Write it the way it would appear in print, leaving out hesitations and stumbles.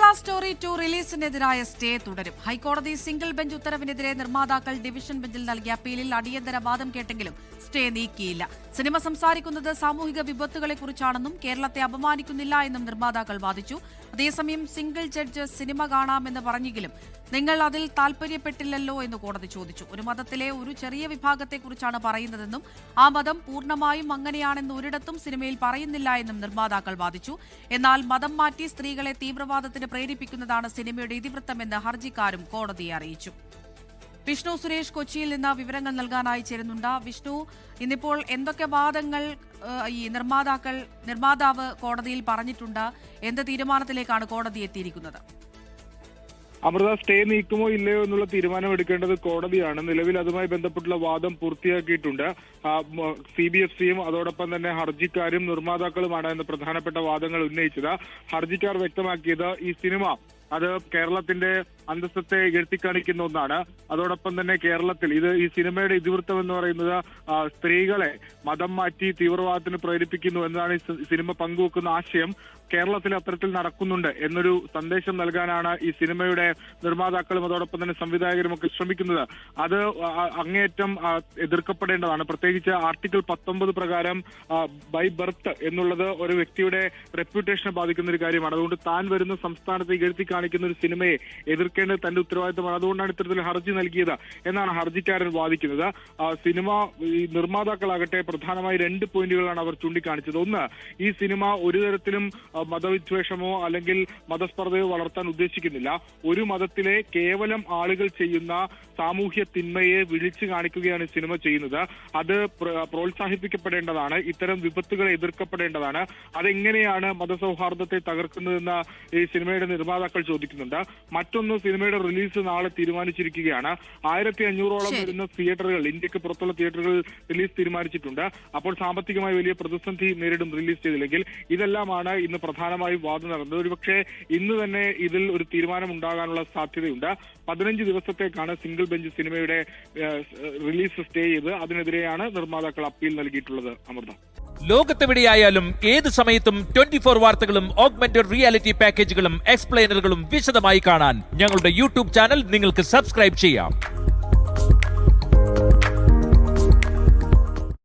Kerala story 2 റിലീസിനെതിരായ stay തുടരും. ഹൈക്കോടതി single bench ഉത്തരവിനെതിരെ നിർമ്മാതാക്കൾ ഡിവിഷൻ ബെഞ്ചിൽ നൽകിയ അപ്പീലിൽ അടിയന്തര വാദം കേട്ടെങ്കിലും സ്റ്റേ നീക്കിയില്ല. സിനിമ സംസാരിക്കുന്നത് സാമൂഹിക വിപത്തുകളെക്കുറിച്ചാണെന്നും കേരളത്തെ അപമാനിക്കുന്നില്ല എന്നും നിർമ്മാതാക്കൾ വാദിച്ചു. അതേസമയം സിംഗിൾ ജഡ്ജ് സിനിമ കാണാമെന്ന് പറഞ്ഞെങ്കിലും നിങ്ങൾ അതിൽ താൽപര്യപ്പെട്ടില്ലല്ലോ എന്ന് കോടതി ചോദിച്ചു. ഒരു മതത്തിലെ ഒരു ചെറിയ വിഭാഗത്തെക്കുറിച്ചാണ് പറയുന്നതെന്നും ആ മതം പൂർണ്ണമായും അങ്ങനെയാണെന്ന് ഒരിടത്തും സിനിമയിൽ പറയുന്നില്ല എന്നും നിർമ്മാതാക്കൾ വാദിച്ചു. എന്നാൽ മതം മാറ്റി സ്ത്രീകളെ തീവ്രവാദത്തിന് പ്രേരിപ്പിക്കുന്നതാണ് സിനിമയുടെ ഇതിവൃത്തമെന്ന് ഹർജിക്കാരും കോടതിയെ അറിയിച്ചു. വിഷ്ണു സുരേഷ് കൊച്ചിയിൽ നിന്ന് വിവരങ്ങൾ നൽകാനായി ചേരുന്നുണ്ട്. വിഷ്ണു, ഇന്നിപ്പോൾ എന്തൊക്കെ വാദങ്ങൾ ഈ നിർമ്മാതാവ് കോടതിയിൽ പറഞ്ഞിട്ടുണ്ട്? എന്ത് തീരുമാനത്തിലേക്കാണ് കോടതി എത്തിയിരിക്കുന്നത്? അമൃത, സ്റ്റേ നീക്കുമോ ഇല്ലയോ എന്നുള്ള തീരുമാനം എടുക്കേണ്ടത് കോടതിയാണ്. നിലവിൽ അതുമായി ബന്ധപ്പെട്ടുള്ള വാദം പൂർത്തിയാക്കിയിട്ടുണ്ട്. CBFCയും അതോടൊപ്പം തന്നെ ഹർജിക്കാരും നിർമ്മാതാക്കളുമാണ് എന്ന പ്രധാനപ്പെട്ട വാദങ്ങൾ ഉന്നയിച്ചത്. ഹർജിക്കാർ വ്യക്തമാക്കിയത് ഈ സിനിമ അത് കേരളത്തിന്റെ അന്തസ്സത്തെ എഴുത്തിക്കാണിക്കുന്ന ഒന്നാണ്. അതോടൊപ്പം തന്നെ കേരളത്തിൽ ഈ സിനിമയുടെ ഇതിവൃത്തം എന്ന് പറയുന്നത് സ്ത്രീകളെ മതം മാറ്റി തീവ്രവാദത്തിന് പ്രേരിപ്പിക്കുന്നു എന്നതാണ് ഈ സിനിമ പങ്കുവെക്കുന്ന ആശയം. കേരളത്തിൽ അത്തരത്തിൽ നടക്കുന്നുണ്ട് എന്നൊരു സന്ദേശം നൽകാനാണ് ഈ സിനിമയുടെ നിർമ്മാതാക്കളും അതോടൊപ്പം തന്നെ സംവിധായകരും ഒക്കെ ശ്രമിക്കുന്നത്. അത് അങ്ങേയറ്റം എതിർക്കപ്പെടേണ്ടതാണ്. പ്രത്യേകിച്ച് ആർട്ടിക്കിൾ 19 പ്രകാരം ബൈ ബർത്ത് എന്നുള്ളത് ഒരു വ്യക്തിയുടെ റെപ്യൂട്ടേഷനെ ബാധിക്കുന്ന ഒരു കാര്യമാണ്. അതുകൊണ്ട് താൻ വരുന്ന സംസ്ഥാനത്തെ എഴുത്തി കാണിക്കുന്ന ഒരു സിനിമയെ എതിർക്കേണ്ടത് തന്റെ ഉത്തരവാദിത്തമാണ്. അതുകൊണ്ടാണ് ഇത്തരത്തിൽ ഹർജി നൽകിയത് എന്നാണ് ഹർജിക്കാരൻ വാദിക്കുന്നത്. സിനിമ ഈ നിർമ്മാതാക്കളാകട്ടെ പ്രധാനമായി 2 പോയിന്റുകളാണ് അവർ ചൂണ്ടിക്കാണിച്ചത്. ഒന്ന്, ഈ സിനിമ ഒരു തരത്തിലും മതവിദ്വേഷമോ അല്ലെങ്കിൽ മതസ്പർദ്ധയോ വളർത്താൻ ഉദ്ദേശിക്കുന്നില്ല. ഒരു മതത്തിലെ കേവലം ആളുകൾ ചെയ്യുന്ന സാമൂഹ്യ തിന്മയെ വിളിച്ചു കാണിക്കുകയാണ് സിനിമ ചെയ്യുന്നത്. അത് പ്രോത്സാഹിപ്പിക്കപ്പെടേണ്ടതാണ്. ഇത്തരം വിപത്തുകളെ എതിർക്കപ്പെടേണ്ടതാണ്. അതെങ്ങനെയാണ് മതസൗഹാർദ്ദത്തെ തകർക്കുന്നതെന്ന് ഈ സിനിമയുടെ നിർമ്മാതാക്കൾ ചോദിക്കുന്നുണ്ട്. മറ്റൊന്ന്, സിനിമയുടെ റിലീസ് നാളെ തീരുമാനിച്ചിരിക്കുകയാണ്. 1500ഓളം വരുന്ന തിയേറ്ററുകൾ, ഇന്ത്യക്ക് പുറത്തുള്ള തിയേറ്ററുകൾ റിലീസ് തീരുമാനിച്ചിട്ടുണ്ട്. അപ്പോൾ സാമ്പത്തികമായി വലിയ പ്രതിസന്ധി നേരിടും റിലീസ് ചെയ്തില്ലെങ്കിൽ. ഇതെല്ലാമാണ് ഇന്ന് പ്രധാനമായും വാദം നടന്നത്. ഒരുപക്ഷെ ഇന്ന് തന്നെ ഇതിൽ ഒരു തീരുമാനം ഉണ്ടാകാനുള്ള സാധ്യതയുണ്ട്. 15 ദിവസത്തേക്കാണ് സിംഗിൾ ബെഞ്ച് സിനിമയുടെ റിലീസ് സ്റ്റേ ചെയ്ത്. അതിനെതിരെയാണ് നിർമ്മാതാക്കൾ അപ്പീൽ നൽകിയിട്ടുള്ളത്. അമൃത, ലോകത്തെവിടെയായാലും ഏത് സമയത്തും 24 വാർത്തകളും ഓഗ്മെന്റഡ് റിയാലിറ്റി പാക്കേജുകളും എക്സ്പ്ലെയിനറുകളും വിശദമായി കാണാൻ ഞങ്ങളുടെ യൂട്യൂബ് ചാനൽ നിങ്ങൾക്ക് സബ്സ്ക്രൈബ് ചെയ്യാം.